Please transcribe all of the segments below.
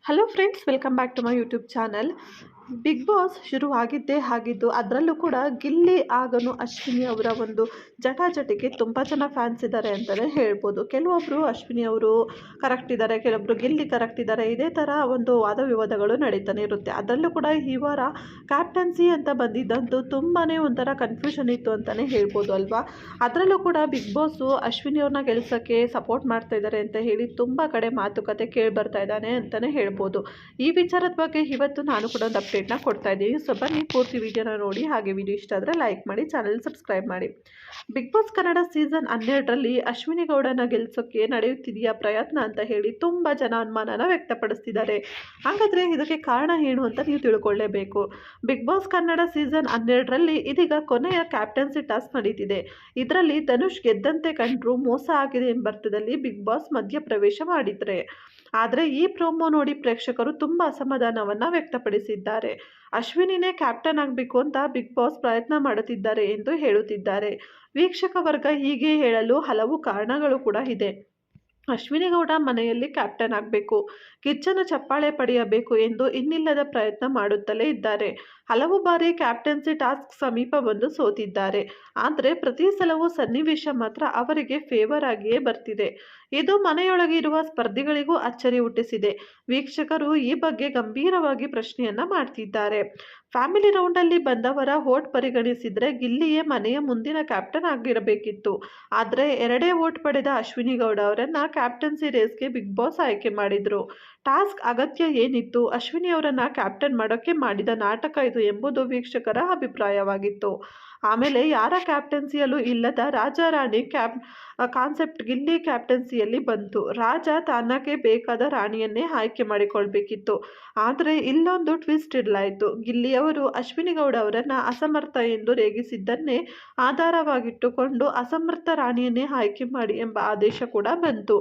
Hello friends, welcome back to my YouTube channel. Bigg Boss ಶುರುವಾಗಿದ್ದೇ ಆಗಿದ್ದು, ಅದರಲ್ಲೂ ಕೂಡ ಗಿಲ್ಲಿ ಆಗನು ಅಶ್ವಿನಿ ಅವರ ಒಂದು ಜಟಾಜಟಿಗೆ ತುಂಬ ಜನ ಫ್ಯಾನ್ಸ್ ಇದ್ದಾರೆ ಅಂತಲೇ ಹೇಳ್ಬೋದು. ಕೆಲವೊಬ್ಬರು ಅಶ್ವಿನಿ ಅವರು ಕರೆಕ್ಟ್ ಇದ್ದಾರೆ, ಕೆಲವೊಬ್ಬರು ಗಿಲ್ಲಿ ಕರೆಕ್ಟ್ ಇದ್ದಾರೆ. ಇದೇ ಥರ ಒಂದು ವಾದ ವಿವಾದಗಳು ನಡೀತಾನೆ ಇರುತ್ತೆ. ಅದರಲ್ಲೂ ಕೂಡ ಈ ವಾರ ಕ್ಯಾಪ್ಟನ್ಸಿ ಅಂತ ಬಂದಿದ್ದಂತೂ ತುಂಬಾ ಒಂಥರ ಕನ್ಫ್ಯೂಷನ್ ಇತ್ತು ಅಂತಲೇ ಹೇಳ್ಬೋದು ಅಲ್ವಾ. ಅದರಲ್ಲೂ ಕೂಡ ಬಿಗ್ ಬಾಸು ಅಶ್ವಿನಿ ಅವ್ರನ್ನ ಗೆಲ್ಸೋಕ್ಕೆ ಸಪೋರ್ಟ್ ಮಾಡ್ತಾ ಇದ್ದಾರೆ ಅಂತ ಹೇಳಿ ತುಂಬ ಕಡೆ ಮಾತುಕತೆ ಕೇಳಿ ಬರ್ತಾ ಇದ್ದಾನೆ ಅಂತಲೇ ಹೇಳ್ಬೋದು. ಈ ವಿಚಾರದ ಬಗ್ಗೆ ಇವತ್ತು ನಾನು ಕೂಡ ಒಂದು ಅಪ್ಡೇಟ್ನ ಕೊಡ್ತಾ ಇದ್ದೀನಿ. ಸೊ ಬನ್ನಿ ಪೂರ್ತಿ ವಿಡಿಯೋನ ನೋಡಿ. ಹಾಗೆ ವಿಡಿಯೋ ಇಷ್ಟ ಆದರೆ ಲೈಕ್ ಮಾಡಿ, ಚಾನಲ್ ಸಬ್ಸ್ಕ್ರೈಬ್ ಮಾಡಿ. ಬಿಗ್ ಬಾಸ್ ಕನ್ನಡ ಸೀಸನ್ 12ರಲ್ಲಿ ಅಶ್ವಿನಿ ಗೌಡನ ಗೆಲ್ಸೋಕ್ಕೆ ನಡೆಯುತ್ತಿದೆಯಾ ಪ್ರಯತ್ನ ಅಂತ ಹೇಳಿ ತುಂಬ ಜನ ಅನುಮಾನನ ವ್ಯಕ್ತಪಡಿಸ್ತಿದ್ದಾರೆ. ಹಾಗಾದರೆ ಇದಕ್ಕೆ ಕಾರಣ ಏನು ಅಂತ ನೀವು ತಿಳ್ಕೊಳ್ಳೇಬೇಕು. ಬಿಗ್ ಬಾಸ್ ಕನ್ನಡ ಸೀಸನ್ 12ರಲ್ಲಿ ಇದೀಗ ಕೊನೆಯ ಕ್ಯಾಪ್ಟನ್ಸಿ ಟಾಸ್ಕ್ ನಡೀತಿದೆ. ಇದರಲ್ಲಿ ಧನುಷ್ ಗೆದ್ದಂತೆ ಕಂಡ್ರು ಮೋಸ ಆಗಿದೆ ಎಂಬ ಅರ್ಥದಲ್ಲಿ ಬಿಗ್ ಬಾಸ್ ಮಧ್ಯಪ್ರವೇಶ ಮಾಡಿದ್ರೆ. ಆದರೆ ಈ ಪ್ರೋಮೋ ನೋಡಿ ಪ್ರೇಕ್ಷಕರು ತುಂಬ ಅಸಮಾಧಾನವನ್ನು ವ್ಯಕ್ತಪಡಿಸಿದ್ದಾರೆ. ಅಶ್ವಿನಿನೇ ಕ್ಯಾಪ್ಟನ್ ಆಗಬೇಕು ಅಂತ ಬಿಗ್ ಬಾಸ್ ಪ್ರಯತ್ನ ಮಾಡುತ್ತಿದ್ದಾರೆ ಎಂದು ಹೇಳುತ್ತಿದ್ದಾರೆ. ವೀಕ್ಷಕ ವರ್ಗ ಹೀಗೆ ಹೇಳಲು ಹಲವು ಕಾರಣಗಳು ಕೂಡ ಇದೆ. ಅಶ್ವಿನಿ ಗೌಡ ಮನೆಯಲ್ಲಿ ಕ್ಯಾಪ್ಟನ್ ಆಗಬೇಕು, ಕಿಚ್ಚನ ಚಪ್ಪಾಳೆ ಪಡೆಯಬೇಕು ಎಂದು ಇನ್ನಿಲ್ಲದ ಪ್ರಯತ್ನ ಮಾಡುತ್ತಲೇ ಇದ್ದಾರೆ. ಹಲವು ಬಾರಿ ಕ್ಯಾಪ್ಟನ್ಸಿ ಟಾಸ್ಕ್ ಸಮೀಪ ಬಂದು ಸೋತಿದ್ದಾರೆ. ಆದರೆ ಪ್ರತಿ ಸಲವೂ ಸನ್ನಿವೇಶ ಮಾತ್ರ ಅವರಿಗೆ ಫೇವರ್ ಆಗಿಯೇ ಬರ್ತಿದೆ. ಇದು ಮನೆಯೊಳಗೆ ಇರುವ ಸ್ಪರ್ಧಿಗಳಿಗೂ ಅಚ್ಚರಿ ಹುಟ್ಟಿಸಿದೆ. ವೀಕ್ಷಕರು ಈ ಬಗ್ಗೆ ಗಂಭೀರವಾಗಿ ಪ್ರಶ್ನೆಯನ್ನ ಮಾಡ್ತಿದ್ದಾರೆ. ಫ್ಯಾಮಿಲಿ ರೌಂಡಲ್ಲಿ ಬಂದವರ ವೋಟ್ ಪರಿಗಣಿಸಿದ್ರೆ ಗಿಲ್ಲಿಯೇ ಮನೆಯ ಮುಂದಿನ ಕ್ಯಾಪ್ಟನ್ ಆಗಿರಬೇಕಿತ್ತು. ಆದರೆ 2 ವೋಟ್ ಪಡೆದ ಅಶ್ವಿನಿ ಗೌಡ ಅವರನ್ನ ಕ್ಯಾಪ್ಟನ್ಸಿ ರೇಸ್ಗೆ ಬಿಗ್ ಬಾಸ್ ಆಯ್ಕೆ ಮಾಡಿದ್ರು. ಟಾಸ್ಕ್ ಅಗತ್ಯ ಏನಿತ್ತು? ಅಶ್ವಿನಿ ಅವರನ್ನ ಕ್ಯಾಪ್ಟನ್ ಮಾಡೋಕ್ಕೆ ಮಾಡಿದ ನಾಟಕ ಇದು ಎಂಬುದು ವೀಕ್ಷಕರ ಅಭಿಪ್ರಾಯವಾಗಿತ್ತು. ಆಮೇಲೆ ಯಾರ ಕ್ಯಾಪ್ಟನ್ಸಿಯಲ್ಲೂ ಇಲ್ಲದ ರಾಜ ರಾಣಿ ಕಾನ್ಸೆಪ್ಟ್ ಗಿಲ್ಲಿ ಕ್ಯಾಪ್ಟನ್ಸಿಯಲ್ಲಿ ಬಂತು. ರಾಜ ತನಗೆ ಬೇಕಾದ ರಾಣಿಯನ್ನೇ ಆಯ್ಕೆ ಮಾಡಿಕೊಳ್ಬೇಕಿತ್ತು. ಆದರೆ ಇಲ್ಲೊಂದು ಟ್ವಿಸ್ಟ್ ಇಡಲಾಯಿತು. ಗಿಲ್ಲಿಯವರು ಅಶ್ವಿನಿ ಗೌಡ ಅವರನ್ನ ಅಸಮರ್ಥ ಎಂದು ರೇಗಿಸಿದ್ದನ್ನೇ ಆಧಾರವಾಗಿಟ್ಟುಕೊಂಡು ಅಸಮರ್ಥ ರಾಣಿಯನ್ನೇ ಆಯ್ಕೆ ಮಾಡಿ ಎಂಬ ಆದೇಶ ಕೂಡ ಬಂತು.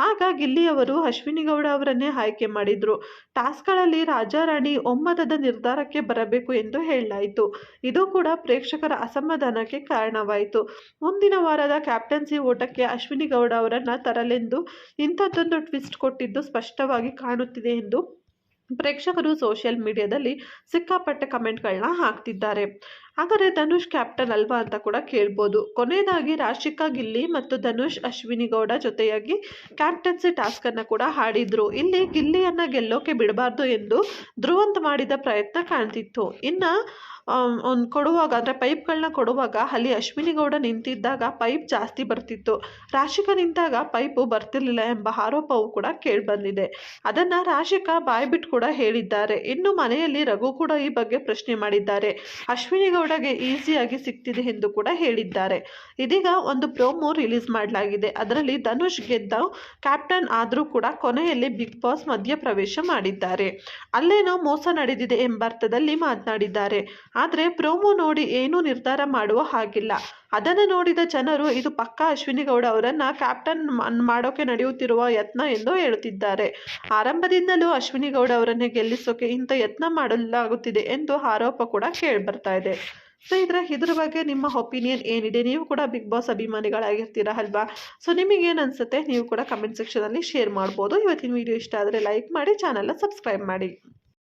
ಆಗ ಗಿಲ್ಲಿಯವರು ಅಶ್ವಿನಿ ಗೌಡ ಅವರನ್ನೇ ಆಯ್ಕೆ ಮಾಡಿದ್ರು. ಟಾಸ್ಕ್ಗಳಲ್ಲಿ ರಾಜಾರಾಣಿ ಒಮ್ಮತದ ನಿರ್ಧಾರಕ್ಕೆ ಬರಬೇಕು ಎಂದು ಹೇಳಲಾಯಿತು. ಇದು ಕೂಡ ಪ್ರೇಕ್ಷಕರ ಅಸಮಾಧಾನಕ್ಕೆ ಕಾರಣವಾಯಿತು. ಮುಂದಿನ ವಾರದ ಕ್ಯಾಪ್ಟನ್ಸಿ ಓಟಕ್ಕೆ ಅಶ್ವಿನಿ ಗೌಡ ಅವರನ್ನ ತರಲೆಂದು ಇಂಥದ್ದೊಂದು ಟ್ವಿಸ್ಟ್ ಕೊಟ್ಟಿದ್ದು ಸ್ಪಷ್ಟವಾಗಿ ಕಾಣುತ್ತಿದೆ ಎಂದು ಪ್ರೇಕ್ಷಕರು ಸೋಷಿಯಲ್ ಮೀಡಿಯಾದಲ್ಲಿ ಸಿಕ್ಕಾಪಟ್ಟೆ ಕಮೆಂಟ್ಗಳನ್ನ ಹಾಕ್ತಿದ್ದಾರೆ. ಹಾಗಾದರೆ ಧನುಷ್ ಕ್ಯಾಪ್ಟನ್ ಅಲ್ವಾ ಅಂತ ಕೂಡ ಕೇಳ್ಬೋದು. ಕೊನೆಯದಾಗಿ ರಾಶಿಕಾ ಗಿಲ್ಲಿ ಮತ್ತು ಧನುಷ್ ಅಶ್ವಿನಿ ಗೌಡ ಜೊತೆಯಾಗಿ ಕ್ಯಾಪ್ಟನ್ಸಿ ಟಾಸ್ಕ್ ಅನ್ನ ಕೂಡ ಹಾಡಿದ್ರು. ಇಲ್ಲಿ ಗಿಲ್ಲಿಯನ್ನ ಗೆಲ್ಲೋಕೆ ಬಿಡಬಾರ್ದು ಎಂದು ಧ್ರುವಂತ್ ಮಾಡಿದ ಪ್ರಯತ್ನ ಕಾಣ್ತಿತ್ತು. ಇನ್ನ ಒಂದು ಕೊಡುವಾಗ ಅಂದರೆ ಪೈಪ್ಗಳನ್ನ ಕೊಡುವಾಗ ಅಲ್ಲಿ ಅಶ್ವಿನಿ ಗೌಡ ನಿಂತಿದ್ದಾಗ ಪೈಪ್ ಜಾಸ್ತಿ ಬರ್ತಿತ್ತು, ರಾಶಿಕಾ ನಿಂತಾಗ ಪೈಪು ಬರ್ತಿರ್ಲಿಲ್ಲ ಎಂಬ ಆರೋಪವು ಕೂಡ ಕೇಳಿಬಂದಿದೆ. ಅದನ್ನು ರಾಶಿಕಾ ಬಾಯ್ಬಿಟ್ಟು ಕೂಡ ಹೇಳಿದ್ದಾರೆ. ಇನ್ನು ಮನೆಯಲ್ಲಿ ರಘು ಕೂಡ ಈ ಬಗ್ಗೆ ಪ್ರಶ್ನೆ ಮಾಡಿದ್ದಾರೆ. ಅಶ್ವಿನಿ ಗೌಡಗೆ ಈಸಿಯಾಗಿ ಸಿಗ್ತಿದೆ ಎಂದು ಕೂಡ ಹೇಳಿದ್ದಾರೆ. ಇದೀಗ ಒಂದು ಪ್ರೋಮೋ ರಿಲೀಸ್ ಮಾಡಲಾಗಿದೆ. ಅದರಲ್ಲಿ ಧನುಷ್ ಗೆದ್ದ ಕ್ಯಾಪ್ಟನ್ ಆದರೂ ಕೂಡ ಕೊನೆಯಲ್ಲಿ ಬಿಗ್ ಬಾಸ್ ಮಧ್ಯಪ್ರವೇಶ ಮಾಡಿದ್ದಾರೆ. ಅಲ್ಲೇನೋ ಮೋಸ ನಡೆದಿದೆ ಎಂಬ ಅರ್ಥದಲ್ಲಿ ಮಾತನಾಡಿದ್ದಾರೆ. ಆದರೆ ಪ್ರೋಮೋ ನೋಡಿ ಏನೂ ನಿರ್ಧಾರ ಮಾಡುವ ಹಾಗಿಲ್ಲ. ಅದನ್ನು ನೋಡಿದ ಜನರು ಇದು ಪಕ್ಕಾ ಅಶ್ವಿನಿ ಗೌಡ ಅವರನ್ನ ಕ್ಯಾಪ್ಟನ್ ಮಾಡೋಕೆ ನಡೆಯುತ್ತಿರುವ ಯತ್ನ ಎಂದು ಹೇಳುತ್ತಿದ್ದಾರೆ. ಆರಂಭದಿಂದಲೂ ಅಶ್ವಿನಿ ಗೌಡ ಅವರನ್ನೇ ಗೆಲ್ಲಿಸೋಕೆ ಇಂಥ ಯತ್ನ ಮಾಡಲಾಗುತ್ತಿದೆ ಎಂದು ಆರೋಪ ಕೂಡ ಕೇಳಿ ಬರ್ತಾ ಇದೆ. ಸೊ ಇದ್ರ ಬಗ್ಗೆ ನಿಮ್ಮ ಒಪಿನಿಯನ್ ಏನಿದೆ? ನೀವು ಕೂಡ ಬಿಗ್ ಬಾಸ್ ಅಭಿಮಾನಿಗಳಾಗಿರ್ತೀರಾ ಅಲ್ವಾ? ಸೊ ನಿಮಗೇನು ಅನಿಸುತ್ತೆ? ನೀವು ಕೂಡ ಕಮೆಂಟ್ ಸೆಕ್ಷನಲ್ಲಿ ಶೇರ್ ಮಾಡ್ಬೋದು. ಇವತ್ತಿನ ವಿಡಿಯೋ ಇಷ್ಟ ಆದರೆ ಲೈಕ್ ಮಾಡಿ, ಚಾನಲ್ನ ಸಬ್ಸ್ಕ್ರೈಬ್ ಮಾಡಿ.